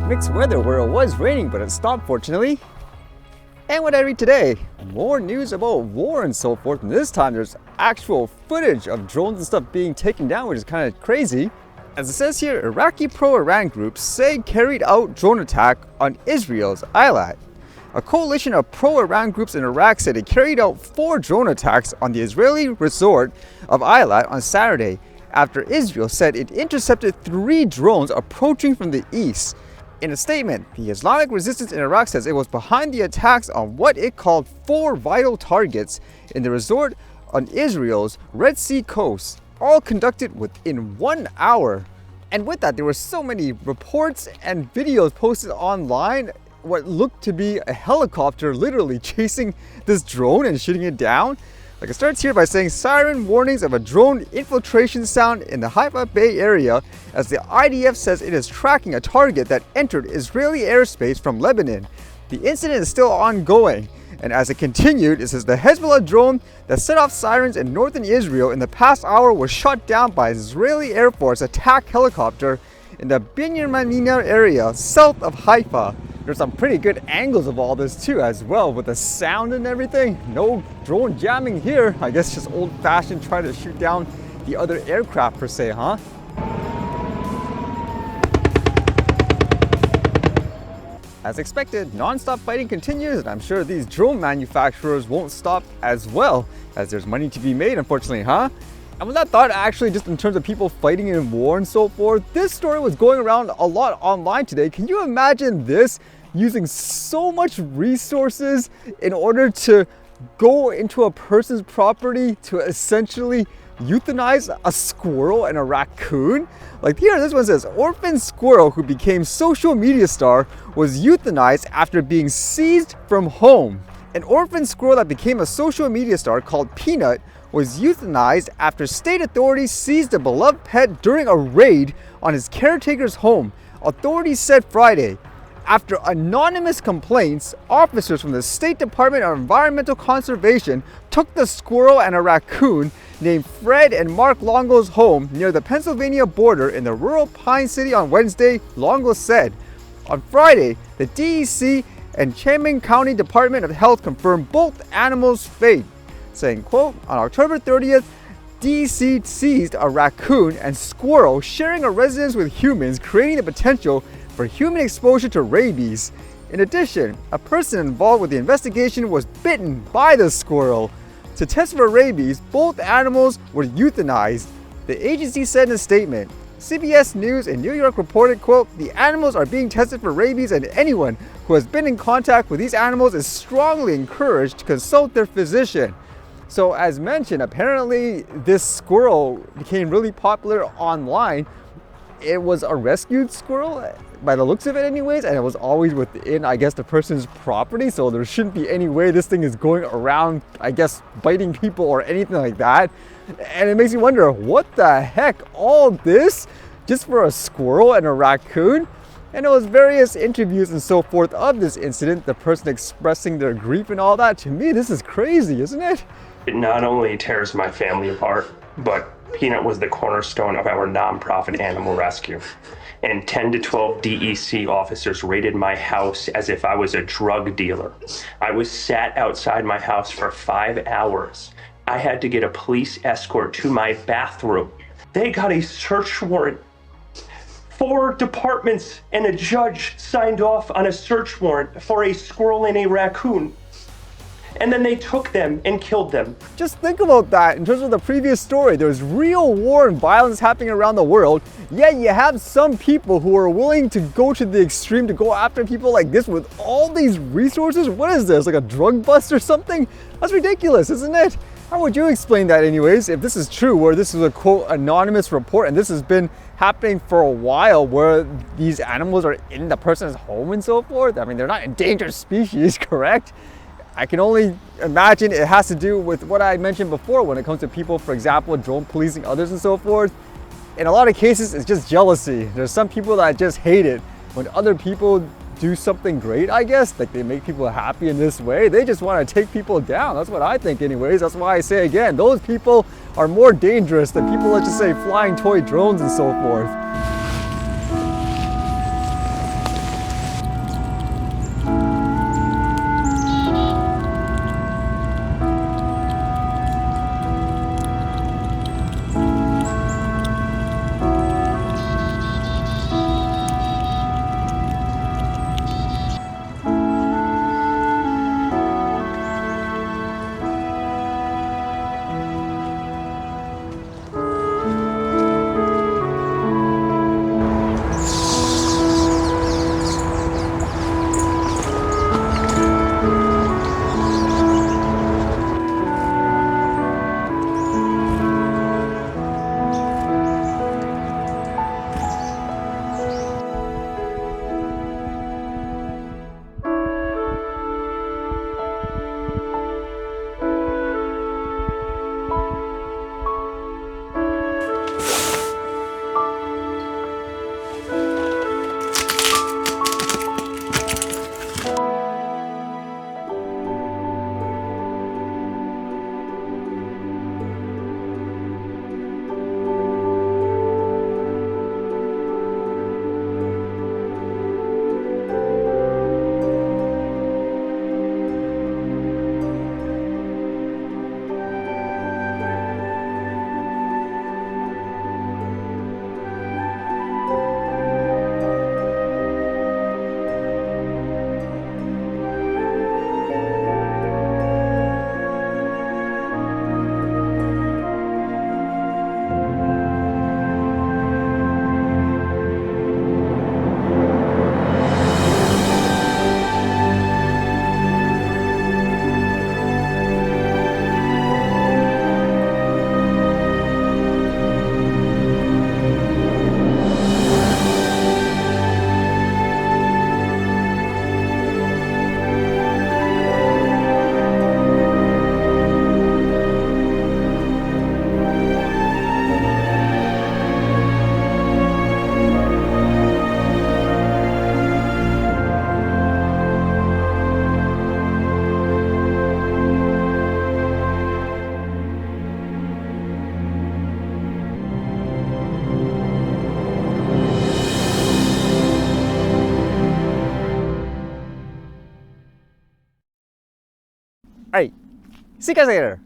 mixed weather where it was raining, but it stopped fortunately. And what I read today, more news about war and so forth, and this time there's actual footage of drones and stuff being taken down, which is kind of crazy. As it says here, Iraqi pro-Iran groups say carried out drone attack on Israel's Eilat. A coalition of pro-Iran groups in Iraq said it carried out 4 drone attacks on the Israeli resort of Eilat on Saturday, after Israel said it intercepted 3 drones approaching from the east. In a statement, the Islamic resistance in Iraq says it was behind the attacks on what it called 4 vital targets in the resort on Israel's Red Sea coast, all conducted within 1 hour. And with that, there were so many reports and videos posted online, what looked to be a helicopter literally chasing this drone and shooting it down. Like, it starts here by saying siren warnings of a drone infiltration sound in the Haifa Bay area as the IDF says it is tracking a target that entered Israeli airspace from Lebanon. The incident is still ongoing, and as it continued, it says the Hezbollah drone that set off sirens in northern Israel in the past hour was shot down by an Israeli Air Force attack helicopter in the Binyaminina area south of Haifa. There's some pretty good angles of all this too as well, with the sound and everything. No drone jamming here. I guess just old-fashioned trying to shoot down the other aircraft per se, huh? As expected, non-stop fighting continues, and I'm sure these drone manufacturers won't stop as well, as there's money to be made, unfortunately, huh? And with that thought, actually, just in terms of people fighting in war and so forth, this story was going around a lot online today. Can you imagine this? Using so much resources in order to go into a person's property to essentially euthanize a squirrel and a raccoon? Like here, this one says, orphan squirrel who became social media star was euthanized after being seized from home. An orphan squirrel that became a social media star called Peanut was euthanized after state authorities seized a beloved pet during a raid on his caretaker's home, authorities said Friday. After anonymous complaints, officers from the State Department of Environmental Conservation took the squirrel and a raccoon named Fred and Mark Longo's home near the Pennsylvania border in the rural Pine City on Wednesday, Longo said. On Friday, the DEC and Chemin County Department of Health confirmed both animals' fate, saying, quote, on October 30th, DEC seized a raccoon and squirrel sharing a residence with humans, creating the potential for human exposure to rabies. In addition, a person involved with the investigation was bitten by the squirrel. To test for rabies, both animals were euthanized, the agency said in a statement. CBS News in New York reported, quote, the animals are being tested for rabies and anyone who has been in contact with these animals is strongly encouraged to consult their physician. So as mentioned, apparently this squirrel became really popular online. It was a rescued squirrel by the looks of it anyways, and it was always within, I guess, the person's property, so there shouldn't be any way this thing is going around, I guess, biting people or anything like that. And it makes you wonder, what the heck, all this just for a squirrel and a raccoon? And it was various interviews and so forth of this incident, the person expressing their grief and all that. To me, this is crazy, isn't it? It not only tears my family apart, but Peanut was the cornerstone of our nonprofit animal rescue. And 10 to 12 DEC officers raided my house as if I was a drug dealer. I was sat outside my house for 5 hours. I had to get a police escort to my bathroom. They got a search warrant. 4 departments and a judge signed off on a search warrant for a squirrel and a raccoon. And then they took them and killed them. Just think about that in terms of the previous story. There's real war and violence happening around the world, yet you have some people who are willing to go to the extreme to go after people like this with all these resources. What is this, like a drug bust or something? That's ridiculous, isn't it? How would you explain that anyways, if this is true, where this is a quote anonymous report and this has been happening for a while, where these animals are in the person's home and so forth? I mean, they're not endangered species, correct? I can only imagine it has to do with what I mentioned before when it comes to people, for example, drone policing others and so forth. In a lot of cases, it's just jealousy. There's some people that just hate it. When other people do something great, I guess, like they make people happy in this way, they just want to take people down. That's what I think anyways. That's why I say again, those people are more dangerous than people, let's just say, flying toy drones and so forth. All right, see you guys later.